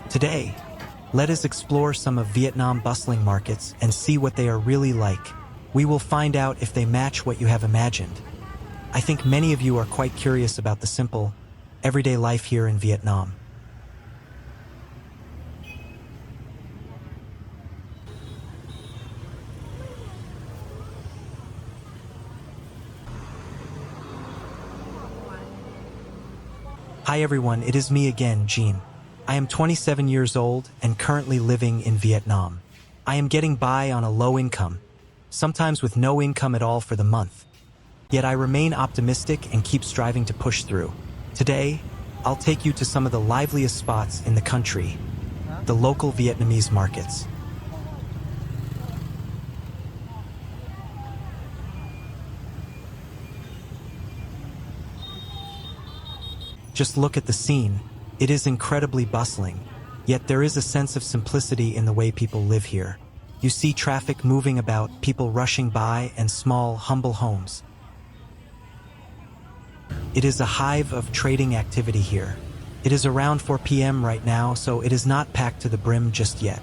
Today, let us explore some of Vietnam bustling markets and see what they are really like. We will find out if they match what you have imagined. I think many of you are quite curious about the simple, everyday life here in Vietnam. Hi everyone, it is me again, Jean. I am 27 years old and currently living in Vietnam. I am getting by on a low income, sometimes with no income at all for the month. Yet I remain optimistic and keep striving to push through. Today, I'll take you to some of the liveliest spots in the country, the local Vietnamese markets. Just look at the scene. It is incredibly bustling, yet there is a sense of simplicity in the way people live here. You see traffic moving about, people rushing by, and small, humble homes. It is a hive of trading activity here. It is around 4 p.m. right now, so it is not packed to the brim just yet.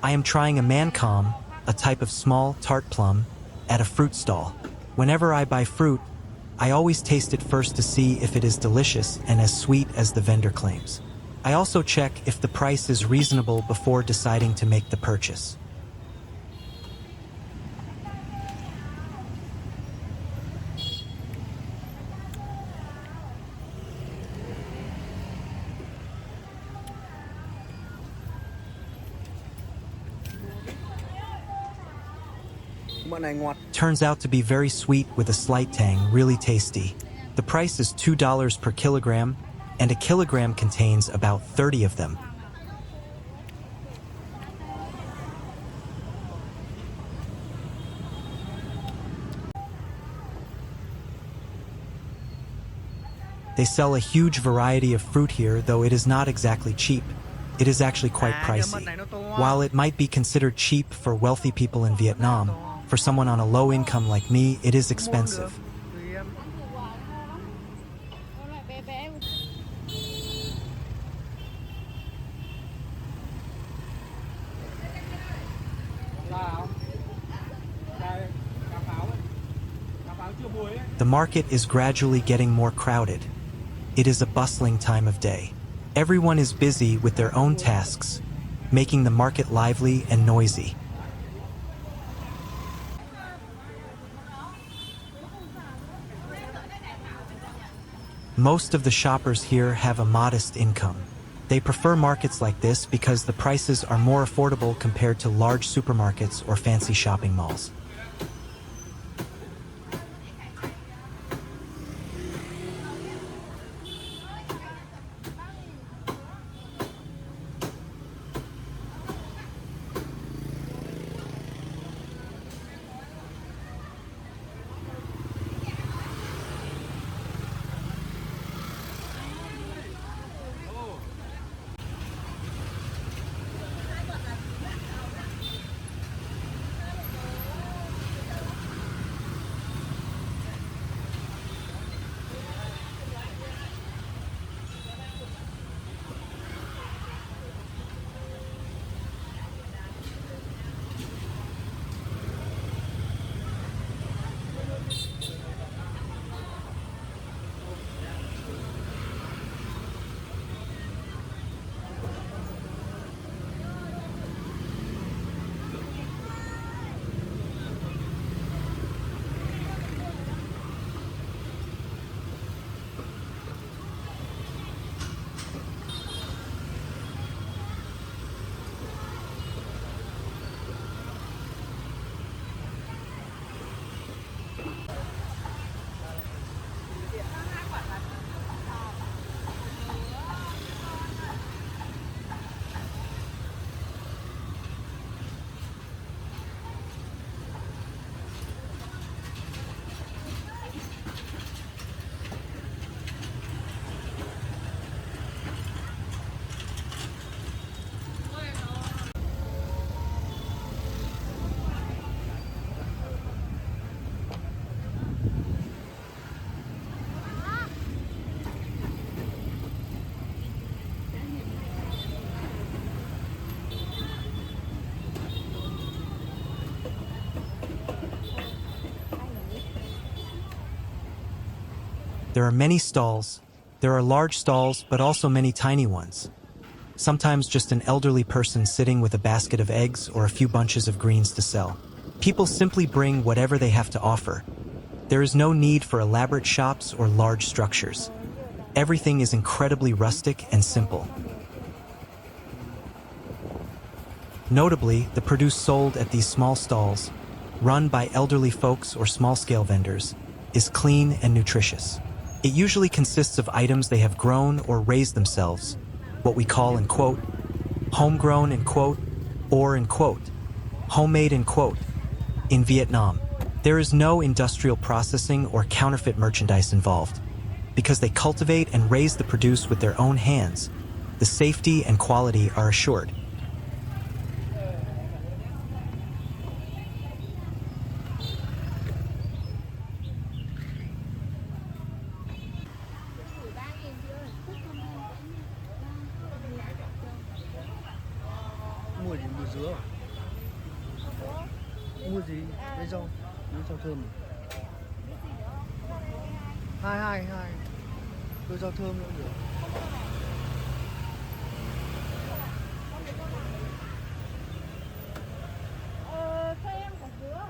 I am trying a mancom, a type of small, tart plum, at a fruit stall. Whenever I buy fruit, I always taste it first to see if it is delicious and as sweet as the vendor claims. I also check if the price is reasonable before deciding to make the purchase. Turns out to be very sweet with a slight tang, really tasty. The price is $2 per kilogram, and a kilogram contains about 30 of them. They sell a huge variety of fruit here, though it is not exactly cheap. It is actually quite pricey. While it might be considered cheap for wealthy people in Vietnam, for someone on a low income like me, it is expensive. The market is gradually getting more crowded. It is a bustling time of day. Everyone is busy with their own tasks, making the market lively and noisy. Most of the shoppers here have a modest income. They prefer markets like this because the prices are more affordable compared to large supermarkets or fancy shopping malls. There are many stalls. There are large stalls, but also many tiny ones. Sometimes just an elderly person sitting with a basket of eggs or a few bunches of greens to sell. People simply bring whatever they have to offer. There is no need for elaborate shops or large structures. Everything is incredibly rustic and simple. Notably, the produce sold at these small stalls, run by elderly folks or small-scale vendors, is clean and nutritious. It usually consists of items they have grown or raised themselves, what we call in quote, homegrown in quote, or in quote, homemade in quote. In Vietnam, there is no industrial processing or counterfeit merchandise involved. Because they cultivate and raise the produce with their own hands, the safety and quality are assured. Mua gì? Mua dứa à? Mua gì? Lấy rau thơm. Hai. Tôi rau thơm nữa được. Cho em cả dứa.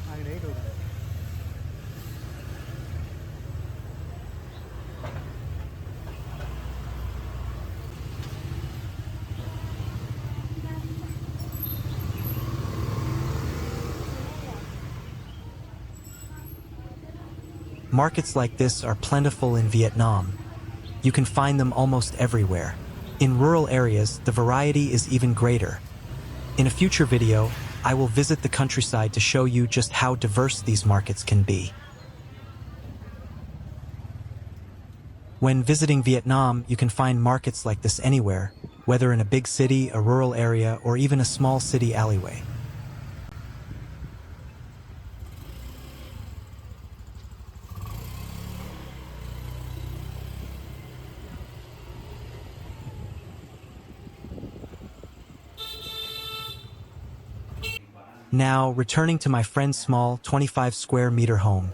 Hai cái đấy rồi. Markets like this are plentiful in Vietnam. You can find them almost everywhere. In rural areas, the variety is even greater. In a future video, I will visit the countryside to show you just how diverse these markets can be. When visiting Vietnam, you can find markets like this anywhere, whether in a big city, a rural area, or even a small city alleyway. Now, returning to my friend's small 25 square meter home.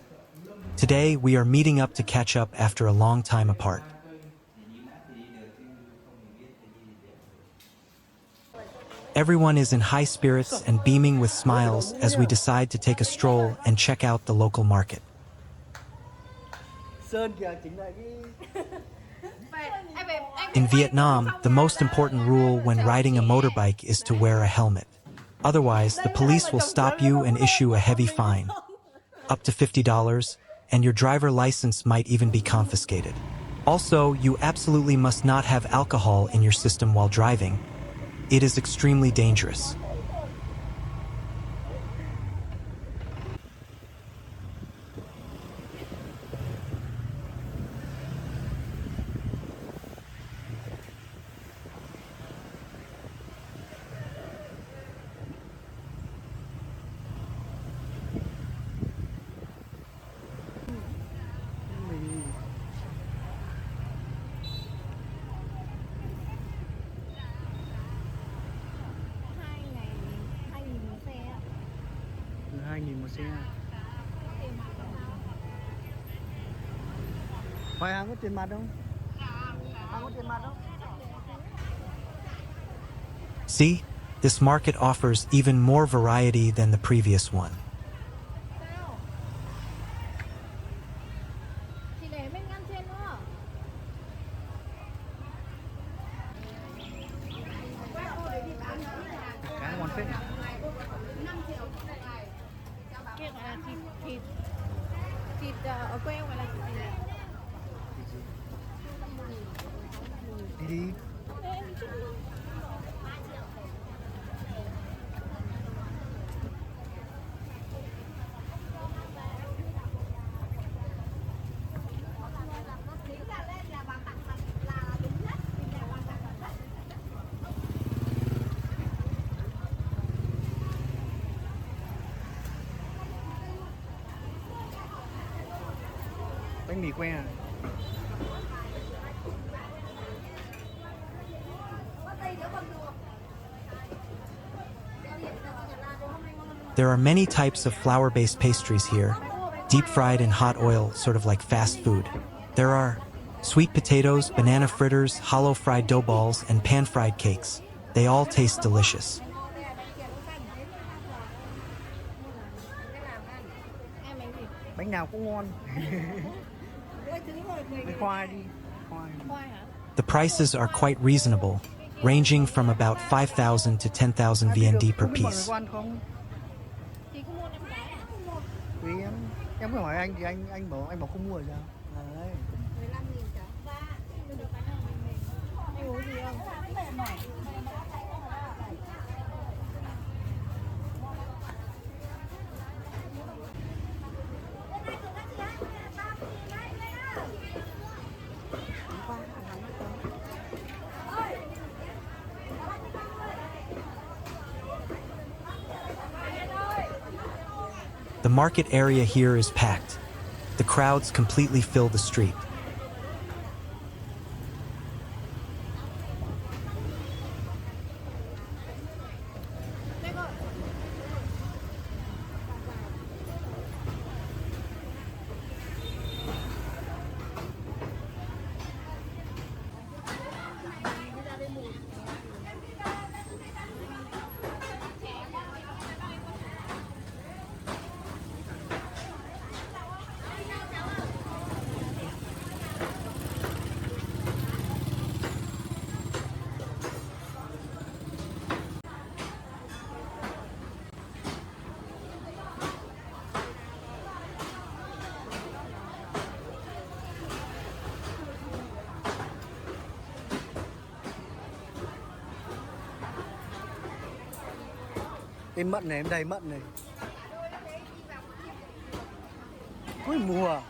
Today, we are meeting up to catch up after a long time apart. Everyone is in high spirits and beaming with smiles as we decide to take a stroll and check out the local market. In Vietnam, the most important rule when riding a motorbike is to wear a helmet. Otherwise, the police will stop you and issue a heavy fine, up to $50, and your driver license might even be confiscated. Also, you absolutely must not have alcohol in your system while driving. It is extremely dangerous. Từ 2.000 một xe. Hoài Hàng có tiền mặt không? Hàng có tiền mặt không? See, this market offers even more variety than the previous one. Cá ngon phết. Kia gọi là thịt ở quê gọi là thịt gì nhỉ? Đi đi. Bánh mì que à? There are many types of flour-based pastries here, deep-fried in hot oil, sort of like fast food. There are sweet potatoes, banana fritters, hollow-fried dough balls, and pan-fried cakes. They all taste delicious. Bánh nào cũng ngon. Khoai đi. Khoai. The prices are quite reasonable, ranging from about 5,000 to 10,000 VND per piece. Ăn không? Chị có mua 5 cái à? Tùy em phải hỏi anh thì anh bảo không mua rồi sao? Đấy. 15.000 cả. Được cái nào mình anh uống gì không? The market area here is packed. The crowds completely fill the street. Em mận này, em đầy mận này. Cuối mùa.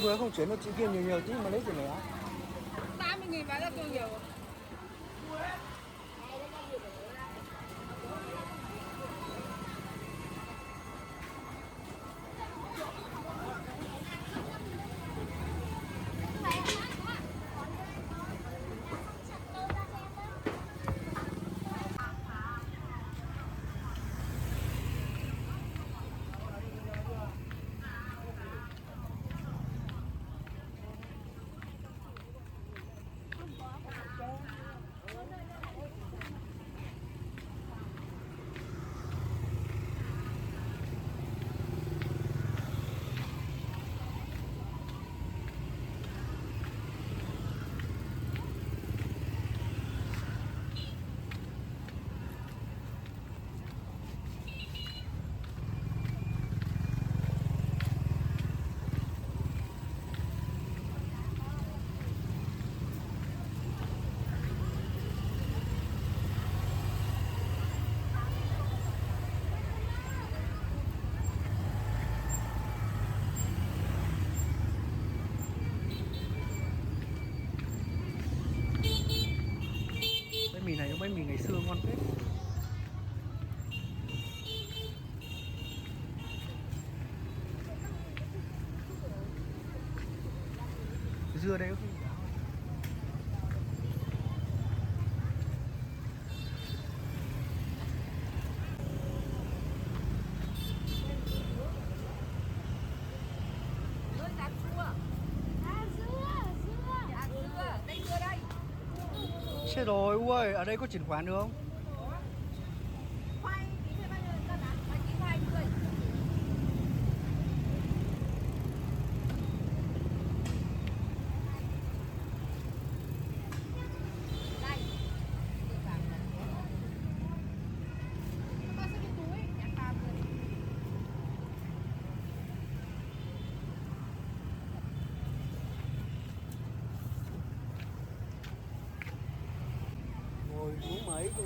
Vừa không chuyển được chị kia nhiều tí mà lấy tiền này á. 30.000 bán ra tôi nhiều. Bánh mì này bánh mì ngày xưa ngon phết. Dưa đây có khi chết rồi ui, ở đây có chuyển khoản được không? Khoai tí thêm bao nhiêu cân à? Khoai tí 20. Đây. Con sẽ cái túi, nhặt vào rồi. Ngồi uống mấy cô.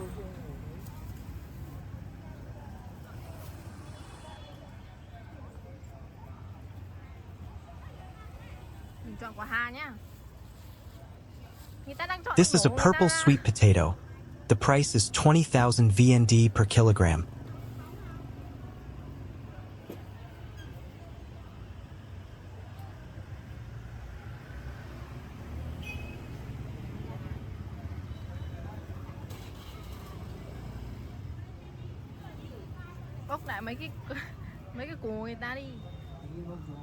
Mình chọn quả hà nhá. Người ta đang chọn This is a rổ người purple ta. sweet potato. The price is 20,000 VND per kilogram. bóc lại mấy cái mấy cái của người ta đi. Tí bốc rồi.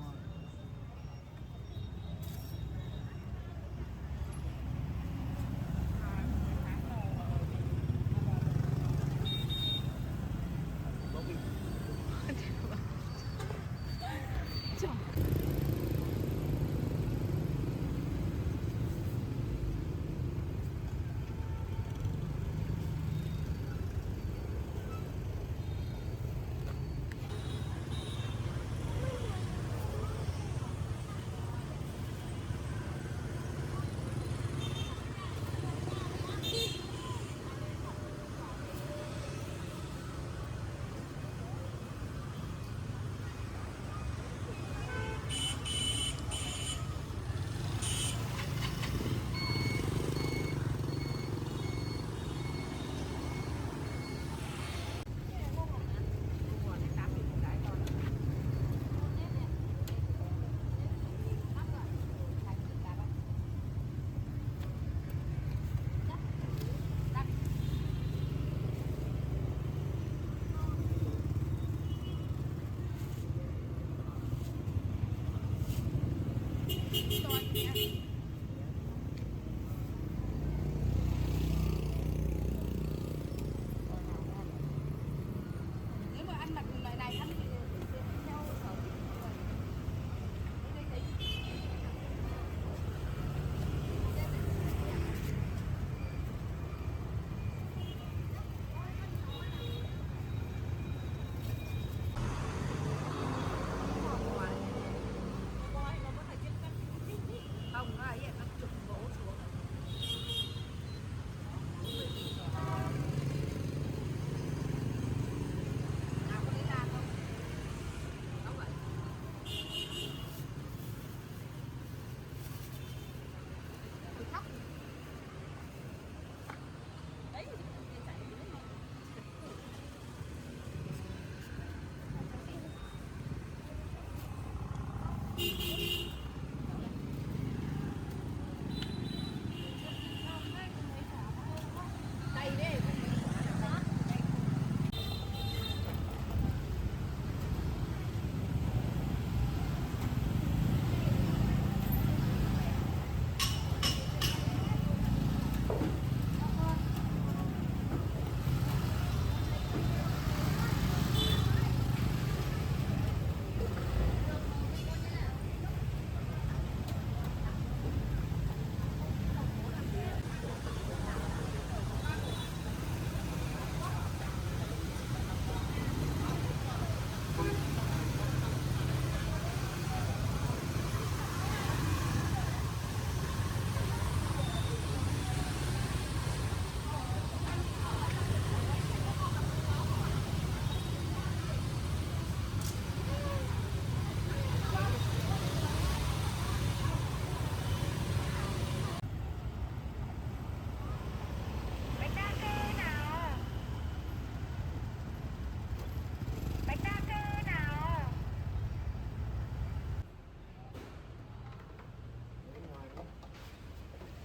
Nếu mà ăn mặc loại này ăn thì theo sở thích của người. Đây thấy. Không, nó ấy nó trục gỗ xuống. Nào có lấy ra không? Không vậy. Tôi khóc. Đấy, thì chạy đi đấy. Đây đấy. Bánh đa kê nào. Bánh đa kê nào.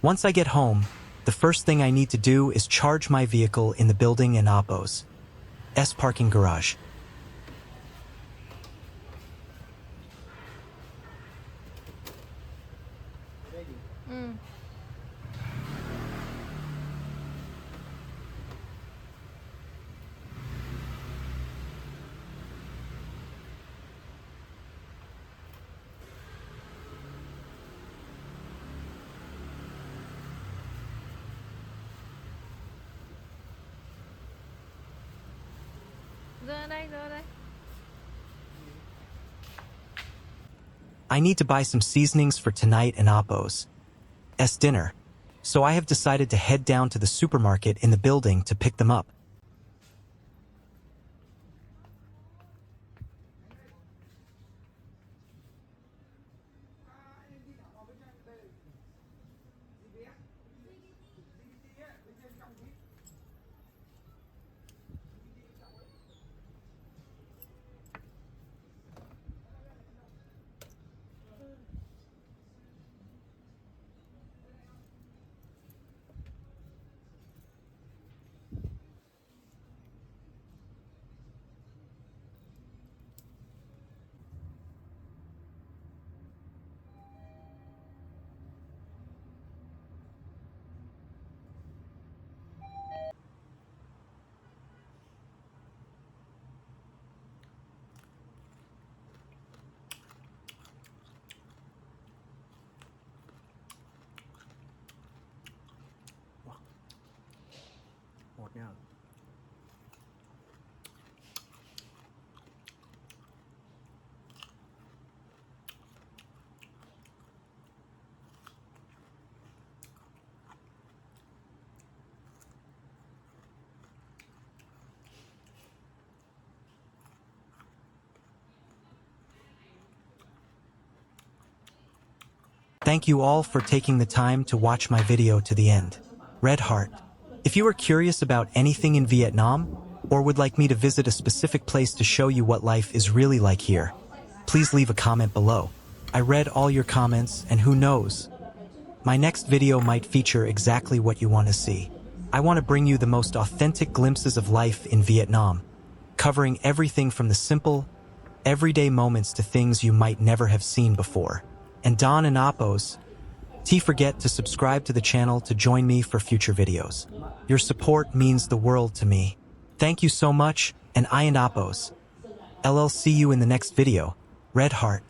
Once I get home, the first thing I need to do is charge my vehicle in the building in Apo's parking garage. Ừ. Giờ đây, giờ đây. I need to buy some seasonings for tonight and Apo's dinner, so I have decided to head down to the supermarket in the building to pick them up. Thank you all for taking the time to watch my video to the end. Red Heart. If you are curious about anything in Vietnam, or would like me to visit a specific place to show you what life is really like here, please leave a comment below. I read all your comments, and who knows, my next video might feature exactly what you want to see. I want to bring you the most authentic glimpses of life in Vietnam, covering everything from the simple, everyday moments to things you might never have seen before. And Don and Apos, don't forget to subscribe to the channel to join me for future videos. Your support means the world to me. Thank you so much, and I and Apos. LL see you in the next video. Red Heart.